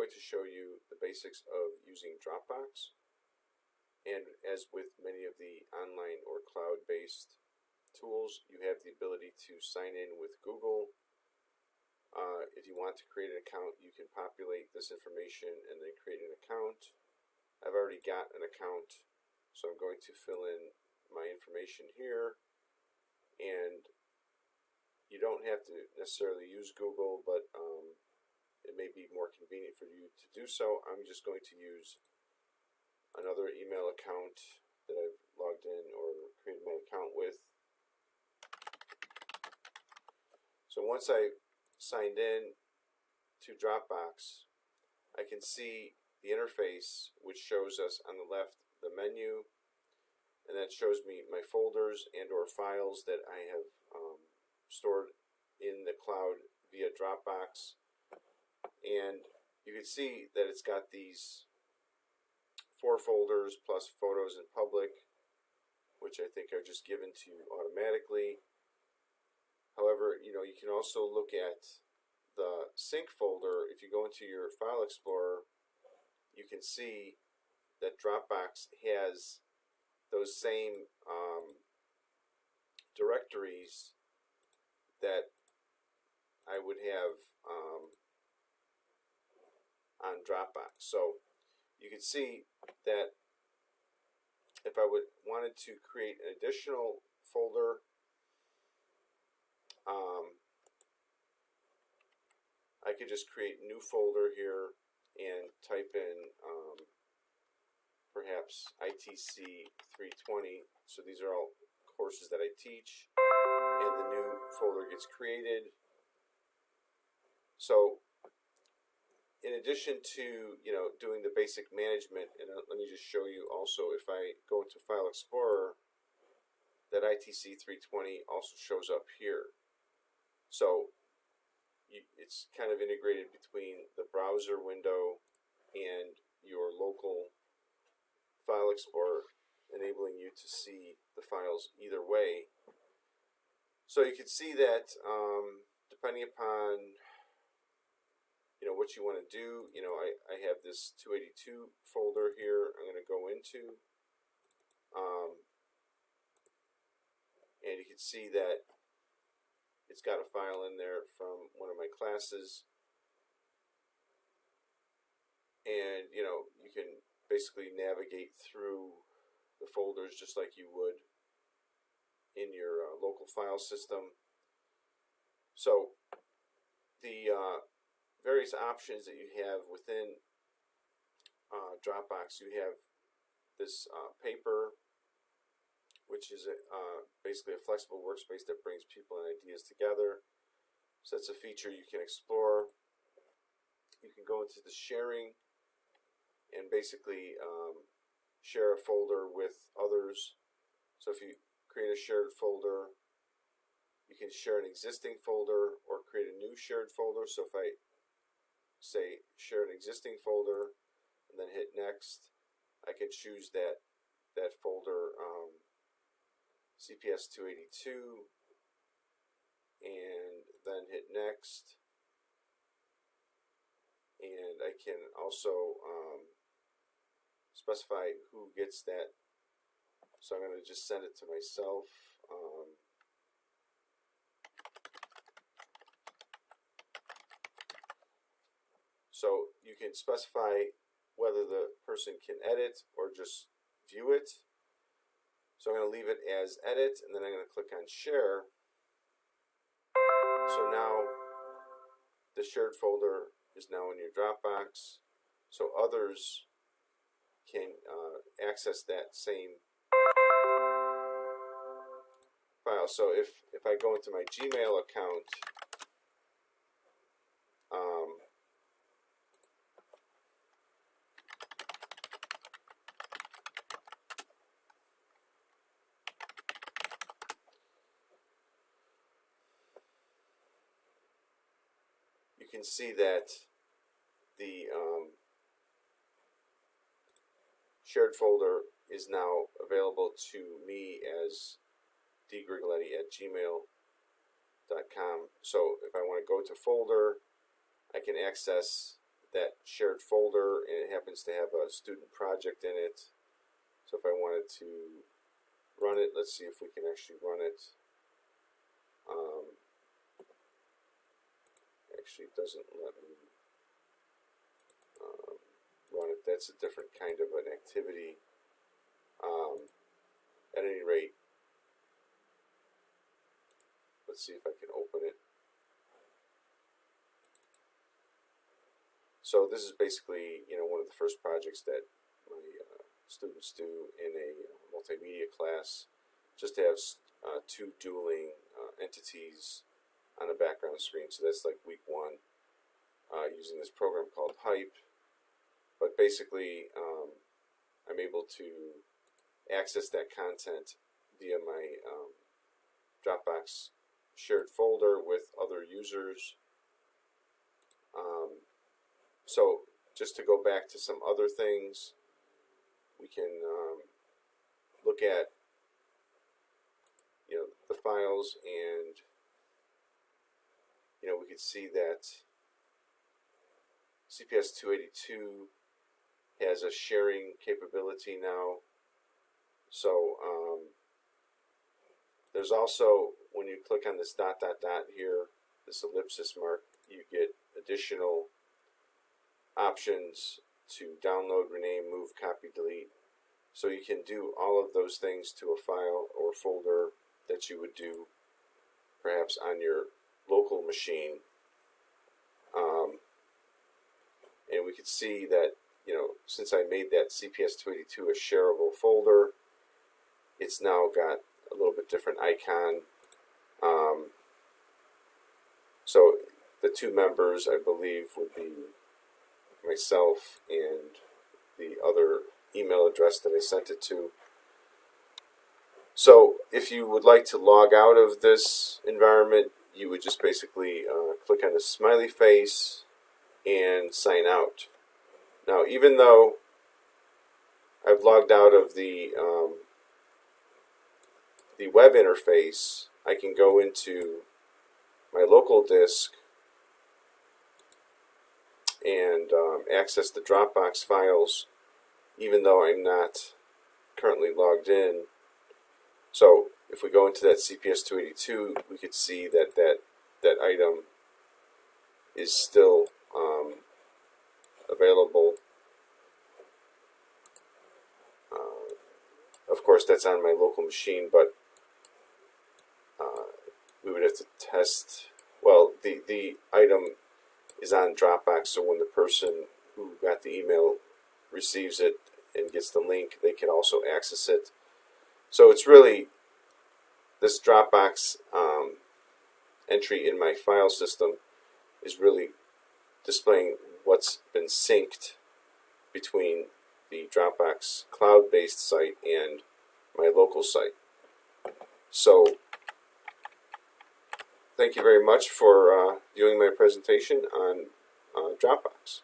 going to show you the basics of using Dropbox. And as with many of the online or cloud-based tools, you have the ability to sign in with Google. If you want to create an account, you can populate this information and then create an account. I've already got an account, so I'm going to fill in my information here. And you don't have to necessarily use Google, but it may be more convenient for you to do so. I'm just going to use another email account that I've logged in or created my account with. So once I signed in to Dropbox, I can see the interface, which shows us on the left the menu, and that shows me my folders and or files that I have stored in the cloud via Dropbox. And you can see that it's got these 4 folders plus photos in public, which I think are just given to you automatically. However, you can also look at the sync folder. If you go into your file explorer, you can see that Dropbox has those same directories that I would have on Dropbox. So you can see that if I wanted to create an additional folder, I could just create a new folder here and type in perhaps ITC 320. So these are all courses that I teach, and the new folder gets created. So in addition to doing the basic management, and let me just show you also, if I go into File Explorer, that ITC 320 also shows up here. So it's kind of integrated between the browser window and your local File Explorer, enabling you to see the files either way. So you can see that depending upon what you want to do, I have this 282 folder here I'm going to go into, and you can see that it's got a file in there from one of my classes, and you can basically navigate through the folders just like you would in your local file system. So the various options that you have within Dropbox, you have this paper, which is basically a flexible workspace that brings people and ideas together. So that's a feature you can explore. You can go into the sharing and basically share a folder with others. So if you create a shared folder, you can share an existing folder or create a new shared folder. So if I say share an existing folder and then hit next, I can choose that folder CPS 282 and then hit next, and I can also specify who gets that. So I'm going to just send it to myself. So you can specify whether the person can edit or just view it. So I'm going to leave it as edit, and then I'm going to click on share. So now the shared folder is now in your Dropbox, so others can access that same file. So if I go into my Gmail account, you can see that the shared folder is now available to me as dgrigoletti@gmail.com. So if I want to go to folder, I can access that shared folder, and it happens to have a student project in it. So if I wanted to run it, let's see if we can actually run it. Actually, it doesn't let me run it. That's a different kind of an activity. At any rate, let's see if I can open it. So this is basically, one of the first projects that my students do in a multimedia class, just to have two dueling entities on the background screen. So that's like week one, using this program called Hype. But basically, I'm able to access that content via my Dropbox shared folder with other users. So just to go back to some other things, we can look at the files, and we could see that CPS 282 has a sharing capability now. So there's also, when you click on this dot here, this ellipsis mark, you get additional options to download, rename, move, copy, delete. So you can do all of those things to a file or folder that you would do perhaps on your local machine. And we could see that, since I made that CPS 282 a shareable folder, it's now got a little bit different icon. So the two members, I believe, would be myself and the other email address that I sent it to. So if you would like to log out of this environment, you would just basically click on the smiley face and sign out. Now, even though I've logged out of the web interface, I can go into my local disk and access the Dropbox files, even though I'm not currently logged in. So if we go into that CPS 282, we could see that that item is still available. Of course, that's on my local machine, but we would have to test. Well, the item is on Dropbox, so when the person who got the email receives it and gets the link, they can also access it. So it's really this Dropbox entry in my file system is really displaying what's been synced between the Dropbox cloud-based site and my local site. So thank you very much for viewing my presentation on Dropbox.